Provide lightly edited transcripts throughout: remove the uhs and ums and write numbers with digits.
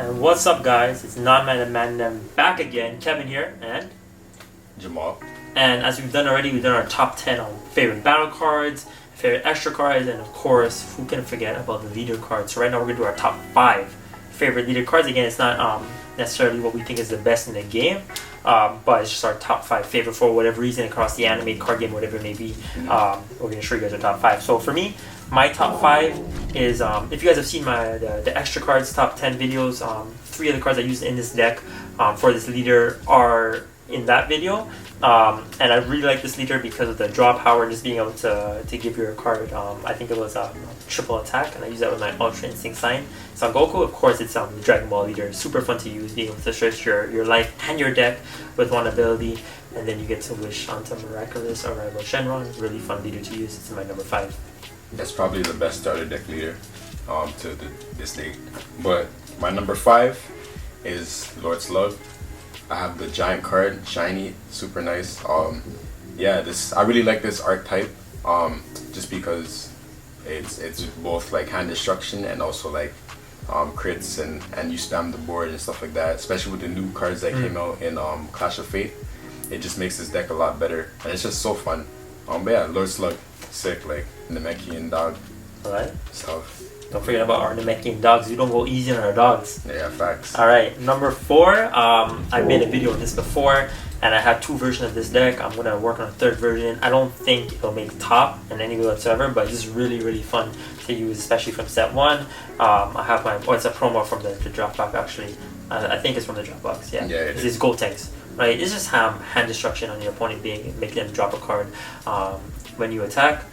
And what's up, guys? It's Not Man and Man Them back again. Kevin here, and Jamal. And as we've done already, we've done our top 10 on favorite battle cards, favorite extra cards, and of course, who can forget about the leader cards. So right now we're gonna do our top 5 favorite leader cards. Again, it's not necessarily what we think is the best in the game, but it's just our top 5 favorite for whatever reason across the anime, card game, whatever it may be. We're gonna show you guys our top 5. So for me, my top 5 is, if you guys have seen my the extra cards top 10 videos, 3 of the cards I used in this deck for this leader are in that video. And I really like this leader because of the draw power and just being able to give your card, I think it was triple attack, and I use that with my Ultra Instinct sign. Son Goku, of course, it's the Dragon Ball leader. Super fun to use, being able to stretch your life and your deck with one ability, and then you get to wish onto Miraculous or Rival Shenron. Really fun leader to use. It's my number 5. That's probably the best starter deck leader to this date. But my number 5 is Lord Slug. I have the giant card, shiny, super nice. I really like this archetype, just because it's both like hand destruction and also like crits and you spam the board and stuff like that. Especially with the new cards that came out in Clash of Fate, it just makes this deck a lot better, and it's just so fun. But yeah, Lord Slug, sick, like Namekian dog. Alright. Stuff. Don't forget about our Namekian dogs. We don't go easy on our dogs. Yeah, facts. Alright, number 4. I made a video on this before, and I have 2 versions of this deck. I'm going to work on a 3rd version. I don't think it'll make top in any way whatsoever, but it's just really, really fun to use, especially from set 1. I have it's a promo from the drop box, actually. I think it's from the drop box, yeah. It's these gold tanks, right? It's just hand destruction on your opponent, making them drop a card when you attack.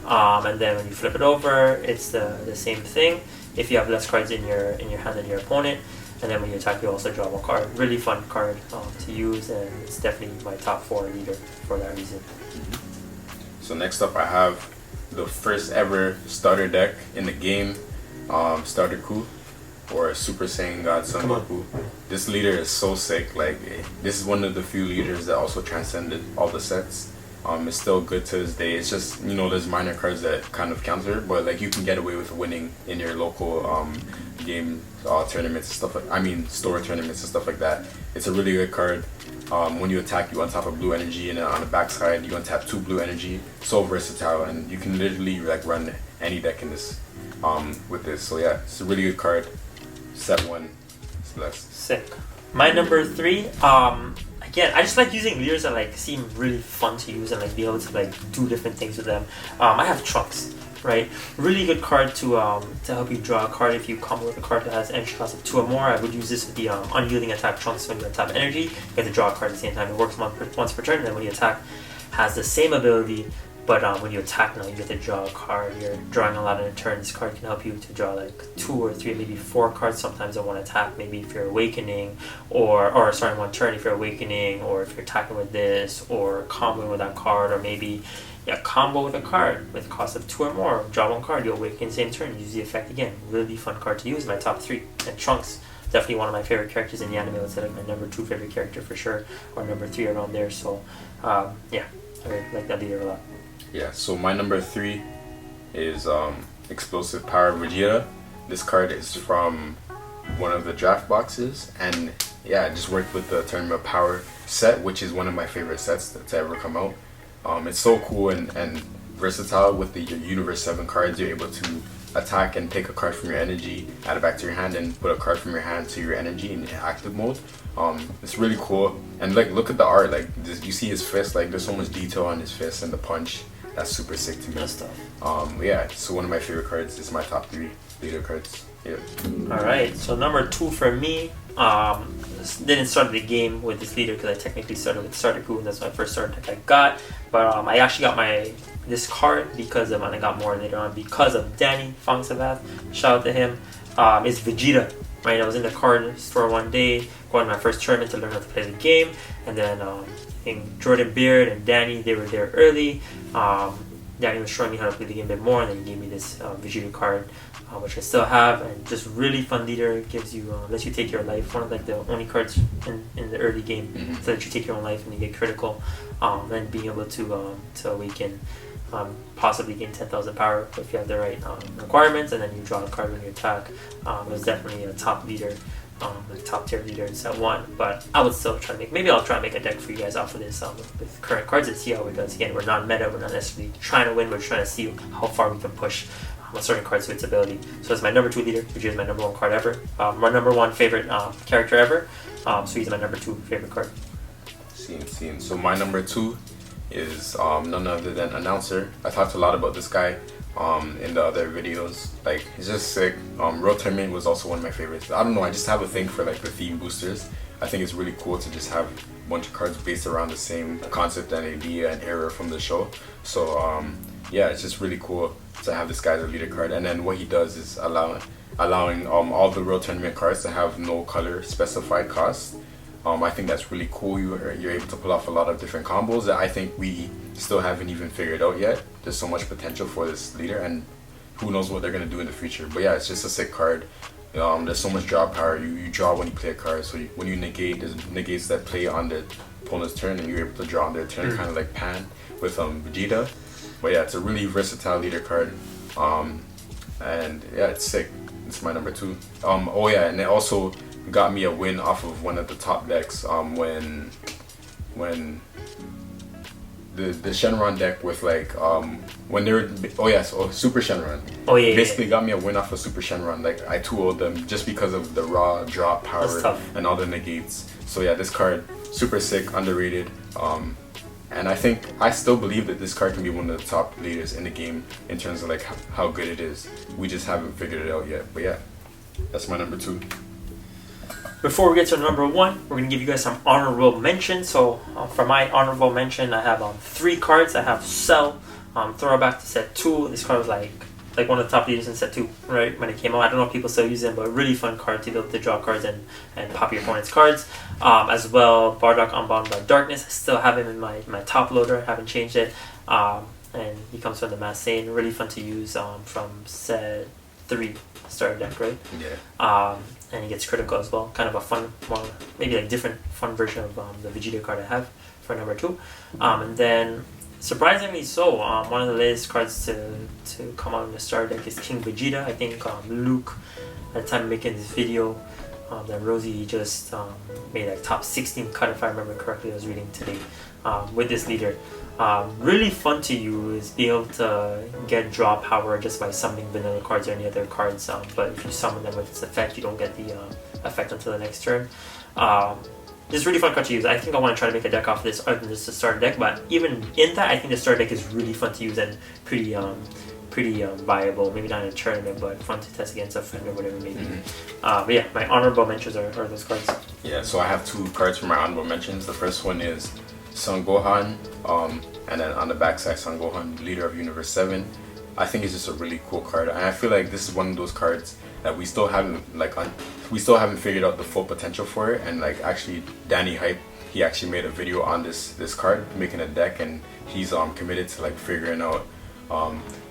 And then when you flip it over, it's the same thing if you have less cards in your hand than your opponent. And then when you attack, you also draw one card. Really fun card to use, and it's definitely my top 4 leader for that reason. So next up, I have the first ever starter deck in the game, Starter Coup, or Super Saiyan God Son Goku. This leader is so sick. Like, this is one of the few leaders that also transcended all the sets. It's still good to this day. It's just, there's minor cards that kind of counter, but like you can get away with winning in your local game tournaments and stuff like, store tournaments and stuff like that. It's a really good card. When you attack, you untap a blue energy, and on the backside you untap 2 blue energy. So versatile, and you can literally like run any deck in this with this. So yeah, it's a really good card. Set 1. It's blessed. Sick. My number 3. Again, I just like using leaders that like seem really fun to use and like be able to like do different things with them. I have Trunks, right? Really good card to help you draw a card if you combo with a card that has entry cost of 2 or more. I would use this with the unyielding attack Trunks. When you untap energy, you get to draw a card at the same time. It works once per turn, and then when you attack, has the same ability. But when you attack now, you get to draw a card. You're drawing a lot in a turn. This card can help you to draw like 2 or 3, maybe 4 cards sometimes in one attack. Maybe if you're awakening, or one turn if you're awakening, or if you're attacking with this, or comboing with that card, or maybe combo with a card with a cost of 2 or more. Draw 1 card, you awaken same turn, use the effect again. Really fun card to use. My top 3. And Trunks, definitely one of my favorite characters in the anime. Let's say like my number 2 favorite character for sure, or number 3 around there. So I really like that leader a lot. Yeah, so my number 3 is Explosive Power Vegeta. This card is from one of the draft boxes, and yeah, I just worked with the Tournament of Power set, which is one of my favorite sets to ever come out. It's so cool and versatile. With the Universe 7 cards, you're able to attack and take a card from your energy, add it back to your hand, and put a card from your hand to your energy in active mode. It's really cool, and like look at the art. Like you see his fist. Like there's so much detail on his fist and the punch. That's super sick to me. That stuff. Yeah, so one of my favorite cards is my top 3 leader cards. Yeah. Alright, so number 2 for me, didn't start the game with this leader because I technically started with Starter Coup, and that's my first starter deck I got. But I actually got this card because of, and I got more later on because of Danny Fongsabath. Shout out to him. It's Vegeta. Right, I was in the card store one day, going to my first tournament to learn how to play the game, and then Jordan Beard and Danny, they were there early. Danny was showing me how to play the game a bit more, and then he gave me this Vegeta card, which I still have, and just really fun leader. It gives you, lets you take your life. One of like the only cards in the early game so that you take your own life and you get critical. And being able to awaken, possibly gain 10,000 power if you have the right requirements, and then you draw a card when you attack. It was definitely a top leader like top tier leaders at 1, but I would still try to make, maybe I'll try to make a deck for you guys off of this with current cards and see how it does. Again, we're not meta, we're not necessarily trying to win, we're trying to see how far we can push a certain card to its ability. So it's my number 2 leader, which is my number 1 card ever, my number 1 favorite character ever, so he's my number 2 favorite card. Scene. So my number 2 is none other than Announcer. I talked a lot about this guy in the other videos. Like, he's just sick. World Tournament was also one of my favorites. I don't know, I just have a thing for like the theme boosters. I think it's really cool to just have a bunch of cards based around the same concept and idea and era from the show. So yeah, it's just really cool to have this guy as a leader card. And then what he does is allowing all the World Tournament cards to have no color specified cost. I think that's really cool. You're able to pull off a lot of different combos that I think we still haven't even figured out yet. There's so much potential for this leader, and who knows what they're going to do in the future. But yeah, it's just a sick card. There's so much draw power. You draw when you play a card, so when you negate, there's negates that play on the opponent's turn, and you're able to draw on their turn, kind of like Pan with Vegeta. But yeah, it's a really versatile leader card. And yeah, it's sick. It's my number 2. Oh yeah, and it also got me a win off of one of the top decks when the Shenron deck with like when they were Super Shenron. Oh yeah. Basically got me a win off of Super Shenron. Like, I 2-0'd them just because of the raw drop power and all the negates. So yeah, this card super sick, underrated. And I still believe that this card can be one of the top leaders in the game in terms of like how good it is. We just haven't figured it out yet. But yeah, that's my number 2. Before we get to number 1, we're going to give you guys some honorable mentions. So for my honorable mention, I have 3 cards. I have Cell, throwback to set 2. This card was like one of the top leaders in set 2, right, when it came out. I don't know if people still use it, but a really fun card to be able to draw cards and pop your opponent's cards. As well, Bardock Unbound by Darkness. I still have him in my top loader, haven't changed it. And he comes from the Mass Sane, really fun to use from set 3 starter deck, right? Yeah. And he gets critical as well. Kind of a fun, more maybe like different fun version of the Vegeta card I have for number 2. And then surprisingly so, one of the latest cards to come out in the starter deck is King Vegeta. I think Luke, at the time of making this video, that Rosie just made like top 16 cut, if I remember correctly. I was reading today with this leader. Really fun to use, be able to get draw power just by summoning vanilla cards or any other cards, but if you summon them with its effect, you don't get the effect until the next turn. It's a really fun card to use. I think I want to try to make a deck off this other than just a starter deck, but even in that, I think the starter deck is really fun to use and pretty viable. Maybe not in a tournament, but fun to test against a friend or whatever maybe. But yeah, my honorable mentions are those cards. Yeah, so I have 2 cards for my honorable mentions. The first one is Son Gohan, and then on the backside, Son Gohan, leader of Universe 7. I think it's just a really cool card, and I feel like this is one of those cards that we still haven't figured out the full potential for it. And like, actually, Danny Hype, he actually made a video on this card, making a deck, and he's committed to like figuring out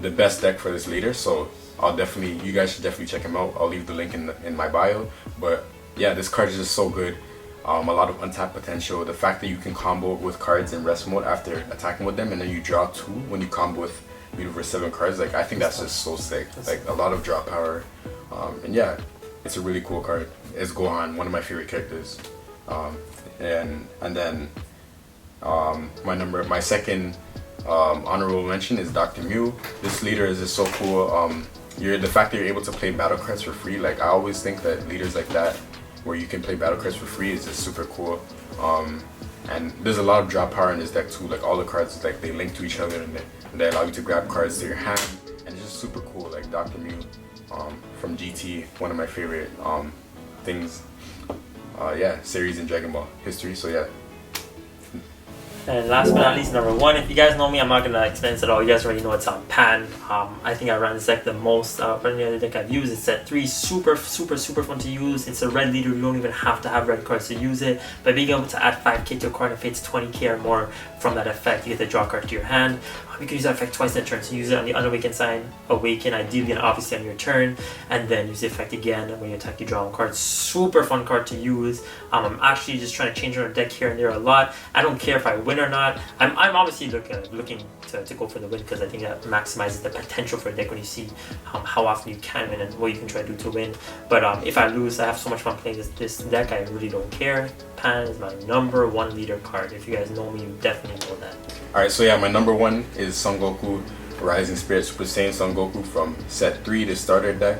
the best deck for this leader. So you guys should definitely check him out. I'll leave the link in my bio. But yeah, this card is just so good. A lot of untapped potential. The fact that you can combo with cards in rest mode after attacking with them, and then you draw 2 when you combo with Universe 7 cards, like, I think that's just so sick. Like, a lot of draw power. And yeah, it's a really cool card. It's Gohan, one of my favorite characters. And then my second honorable mention is Dr. Mew. This leader is just so cool. The fact that you're able to play battle cards for free, like, I always think that leaders like that, where you can play battle cards for free, is just super cool. And there's a lot of draw power in this deck too. Like, all the cards, like, they link to each other, and they allow you to grab cards to your hand, and it's just super cool. Like, Dr. Mew from GT, one of my favorite things. Yeah, series in Dragon Ball history. So yeah. And last but not least, number 1. If you guys know me, I'm not gonna explain this at all. You guys already know it's on Pan. I think I ran this deck the most. Any other deck I've used, it's set 3. Super fun to use. It's a red leader. You don't even have to have red cards to use it. By being able to add 5k to a card, if it's 20k or more from that effect, you get to draw a card to your hand. You can use that effect twice in a turn. So use it on the Unawakened sign, Awaken, ideally and obviously on your turn, and then use the effect again when you attack. You draw one card. Super fun card to use. I'm actually just trying to change around the deck here and there a lot. I don't care if I win or not. I'm obviously looking to go for the win because I think that maximizes the potential for a deck when you see how often you can win and what you can try to do to win. But if I lose, I have so much fun playing this deck. I really don't care. Pan is my number 1 leader card. If you guys know me, you definitely know that. Alright, so yeah, my number 1 is Son Goku Rising Spirit Super Saiyan Son Goku from set 3, the starter deck.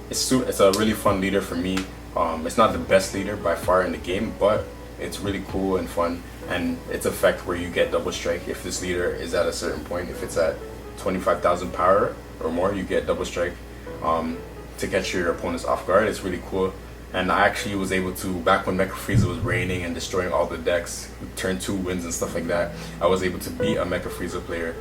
It's a really fun leader for me. It's not the best leader by far in the game, but it's really cool and fun, and it's effect where you get double strike if this leader is at a certain point. If it's at 25,000 power or more, you get double strike to catch your opponents off guard. It's really cool. And I actually was able to, back when Mecha Frieza was reigning and destroying all the decks, turn 2 wins and stuff like that, I was able to beat a Mecha Frieza player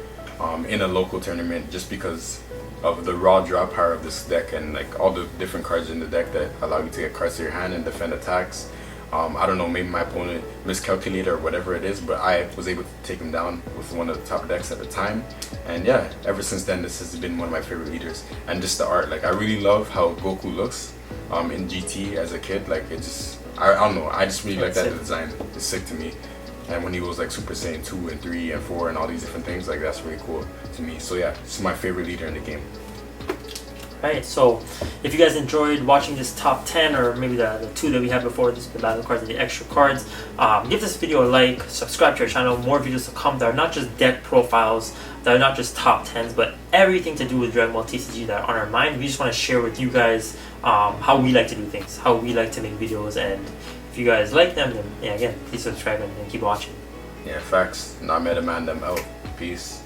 in a local tournament just because of the raw draw power of this deck and like all the different cards in the deck that allow you to get cards to your hand and defend attacks. I don't know, maybe my opponent miscalculated or whatever it is, but I was able to take him down with one of the top decks at the time. And yeah, ever since then, this has been one of my favorite leaders. And just the art, like I really love how Goku looks in GT as a kid. Like it just, I don't know, I just really like that design. It's sick to me. And when he was like Super Saiyan 2 and 3 and 4 and all these different things, like that's really cool to me. So yeah, this is my favorite leader in the game. Right, so if you guys enjoyed watching this top 10 or maybe the 2 that we had before, this the battle cards and the extra cards, give this video a like, subscribe to our channel. More videos to come that are not just deck profiles, that are not just top 10s, but everything to do with Dragon Ball TCG that are on our mind. We just want to share with you guys how we like to do things, how we like to make videos, and if you guys like them, then yeah, again, please subscribe and keep watching. Yeah, facts. Not meta man them out. Peace.